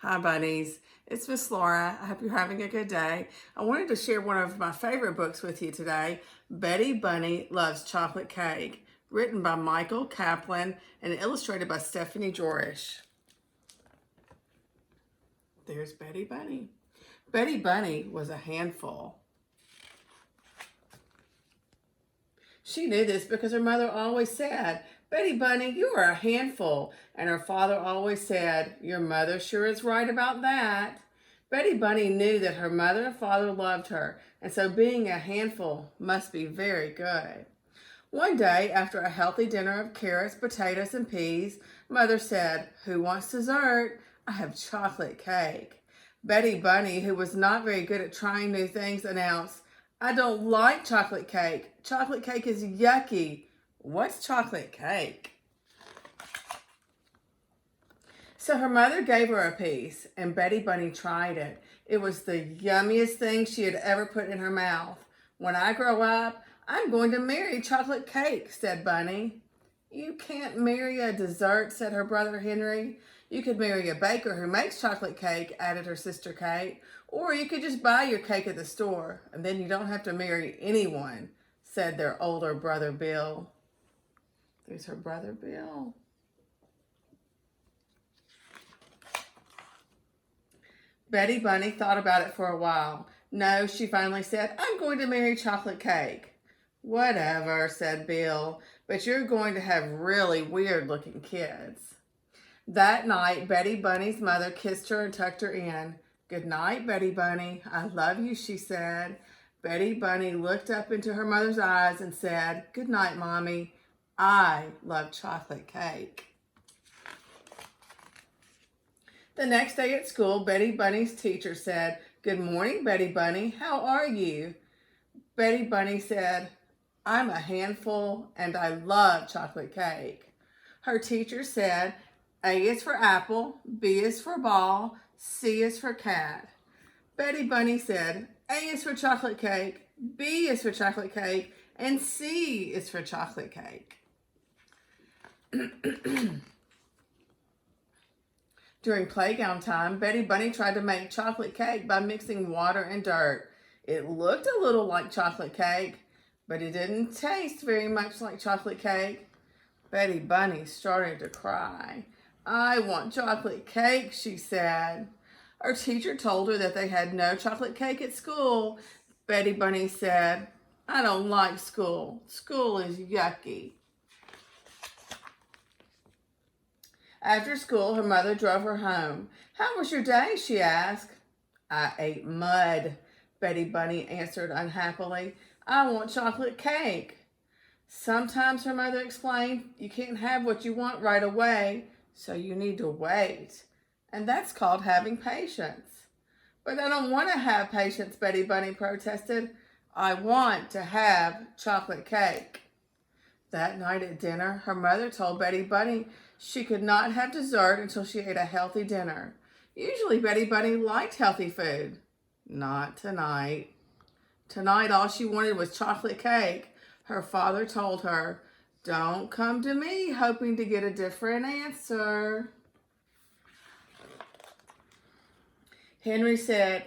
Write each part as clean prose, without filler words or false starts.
Hi, buddies. It's Miss Laura. I hope you're having a good day. I wanted to share one of my favorite books with you today, Betty Bunny Loves Chocolate Cake, written by Michael Kaplan and illustrated by Stephanie Jorish. There's Betty Bunny. Betty Bunny was a handful. She knew this because her mother always said, "Betty Bunny, you are a handful." And her father always said, "Your mother sure is right about that." Betty Bunny knew that her mother and father loved her, and so being a handful must be very good. One day, after a healthy dinner of carrots, potatoes, and peas, Mother said, "Who wants dessert? I have chocolate cake." Betty Bunny, who was not very good at trying new things, announced, "I don't like chocolate cake. Chocolate cake is yucky." "What's chocolate cake?" So her mother gave her a piece, and Betty Bunny tried it. It was the yummiest thing she had ever put in her mouth. "When I grow up, I'm going to marry chocolate cake," said Bunny. "You can't marry a dessert," said her brother Henry. "You could marry a baker who makes chocolate cake," added her sister Kate. "Or you could just buy your cake at the store, and then you don't have to marry anyone," said their older brother Bill. There's her brother Bill. Betty Bunny thought about it for a while. "No," she finally said, "I'm going to marry chocolate cake." "Whatever," said Bill, "but you're going to have really weird looking kids." That night, Betty Bunny's mother kissed her and tucked her in. "Good night, Betty Bunny. I love you," she said. Betty Bunny looked up into her mother's eyes and said, "Good night, Mommy. I love chocolate cake." The next day at school, Betty Bunny's teacher said, "Good morning, Betty Bunny. How are you?" Betty Bunny said, "I'm a handful and I love chocolate cake." Her teacher said, "A is for apple, B is for ball, C is for cat." Betty Bunny said, "A is for chocolate cake, B is for chocolate cake, and C is for chocolate cake." During playground time, Betty Bunny tried to make chocolate cake by mixing water and dirt. It looked a little like chocolate cake, but it didn't taste very much like chocolate cake. Betty Bunny started to cry. "I want chocolate cake," she said. Her teacher told her that they had no chocolate cake at school. Betty Bunny said, "I don't like school. School is yucky." After school, her mother drove her home. "How was your day?" she asked. "I ate mud," Betty Bunny answered unhappily. "I want chocolate cake." Sometimes, her mother explained, you can't have what you want right away, so you need to wait. And that's called having patience. "But I don't want to have patience," Betty Bunny protested. "I want to have chocolate cake." That night at dinner, her mother told Betty Bunny she could not have dessert until she ate a healthy dinner. Usually Betty Bunny liked healthy food. Not tonight. Tonight all she wanted was chocolate cake. Her father told her, "Don't come to me hoping to get a different answer." Henry said,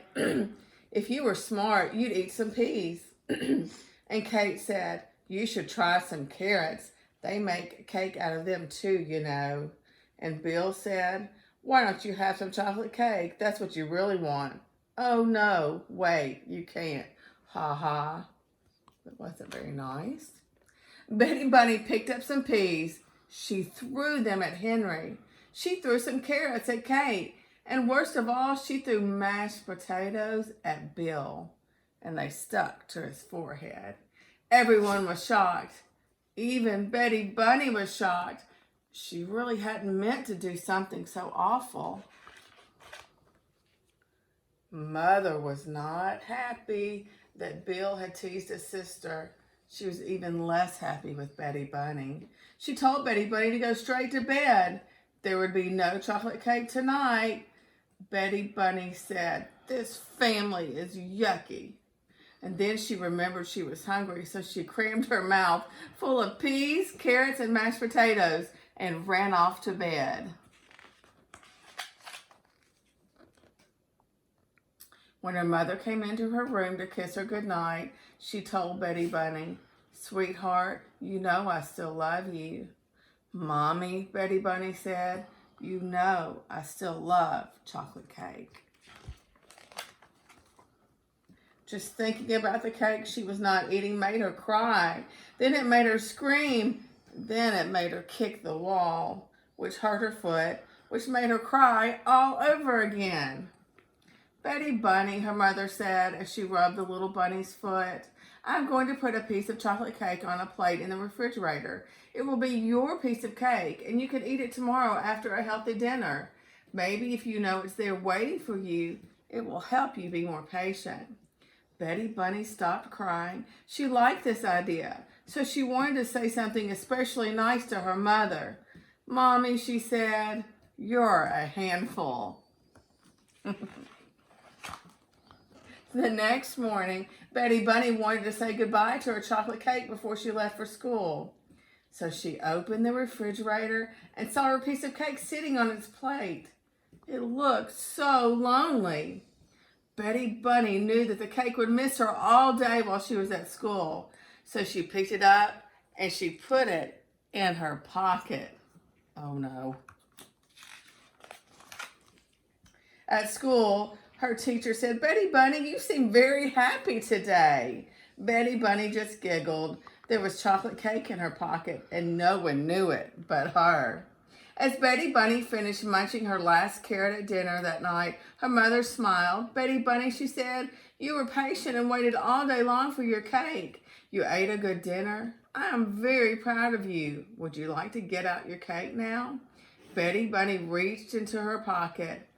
"If you were smart, you'd eat some peas." And Kate said, "You should try some carrots. They make cake out of them too, you know." And Bill said, "Why don't you have some chocolate cake? That's what you really want." "Oh no, wait, you can't." Ha ha. That wasn't very nice. Betty Bunny picked up some peas. She threw them at Henry. She threw some carrots at Kate. And worst of all, she threw mashed potatoes at Bill. And they stuck to his forehead. Everyone was shocked. Even Betty Bunny was shocked. She really hadn't meant to do something so awful. Mother was not happy that Bill had teased his sister. She was even less happy with Betty Bunny. She told Betty Bunny to go straight to bed. There would be no chocolate cake tonight. Betty Bunny said, "This family is yucky." And then she remembered she was hungry, so she crammed her mouth full of peas, carrots, and mashed potatoes and ran off to bed. When her mother came into her room to kiss her goodnight, she told Betty Bunny, "Sweetheart, you know I still love you." "Mommy," Betty Bunny said, "you know I still love chocolate cake." Just thinking about the cake she was not eating made her cry. Then it made her scream. Then it made her kick the wall, which hurt her foot, which made her cry all over again. "Betty Bunny," her mother said as she rubbed the little bunny's foot, "I'm going to put a piece of chocolate cake on a plate in the refrigerator. It will be your piece of cake, and you can eat it tomorrow after a healthy dinner. Maybe if you know it's there waiting for you, it will help you be more patient." Betty Bunny stopped crying. She liked this idea, so she wanted to say something especially nice to her mother. "Mommy," she said, "you're a handful." The next morning, Betty Bunny wanted to say goodbye to her chocolate cake before she left for school. So she opened the refrigerator and saw her piece of cake sitting on its plate. It looked so lonely. Betty Bunny knew that the cake would miss her all day while she was at school. So she picked it up and she put it in her pocket. Oh no. At school, her teacher said, "Betty Bunny, you seem very happy today." Betty Bunny just giggled. There was chocolate cake in her pocket and no one knew it but her. As Betty Bunny finished munching her last carrot at dinner that night, her mother smiled. "Betty Bunny," she said, "you were patient and waited all day long for your cake. You ate a good dinner. I am very proud of you. Would you like to get out your cake now?" Betty Bunny reached into her pocket.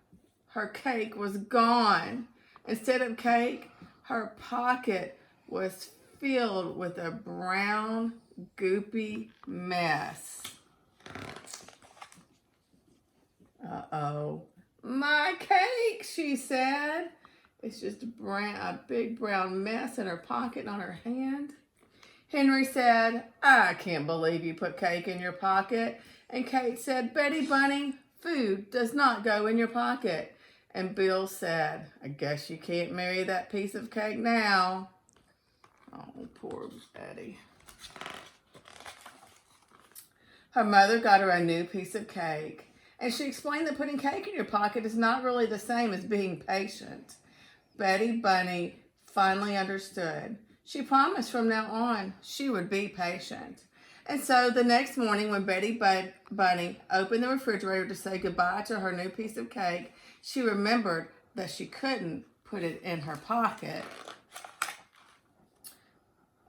Her cake was gone. Instead of cake, her pocket was filled with a brown, goopy mess. "Uh-oh, my cake," she said. It's just a big brown mess in her pocket and on her hand. Henry said, "I can't believe you put cake in your pocket." And Kate said, "Betty Bunny, food does not go in your pocket." And Bill said, "I guess you can't marry that piece of cake now." Oh, poor Betty. Her mother got her a new piece of cake. And she explained that putting cake in your pocket is not really the same as being patient. Betty Bunny finally understood. She promised from now on she would be patient. And so the next morning when Betty Bunny opened the refrigerator to say goodbye to her new piece of cake, she remembered that she couldn't put it in her pocket.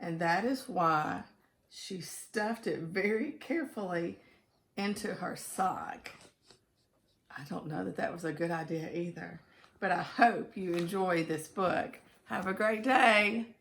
And that is why she stuffed it very carefully into her sock. I don't know that that was a good idea either, but I hope you enjoy this book. Have a great day.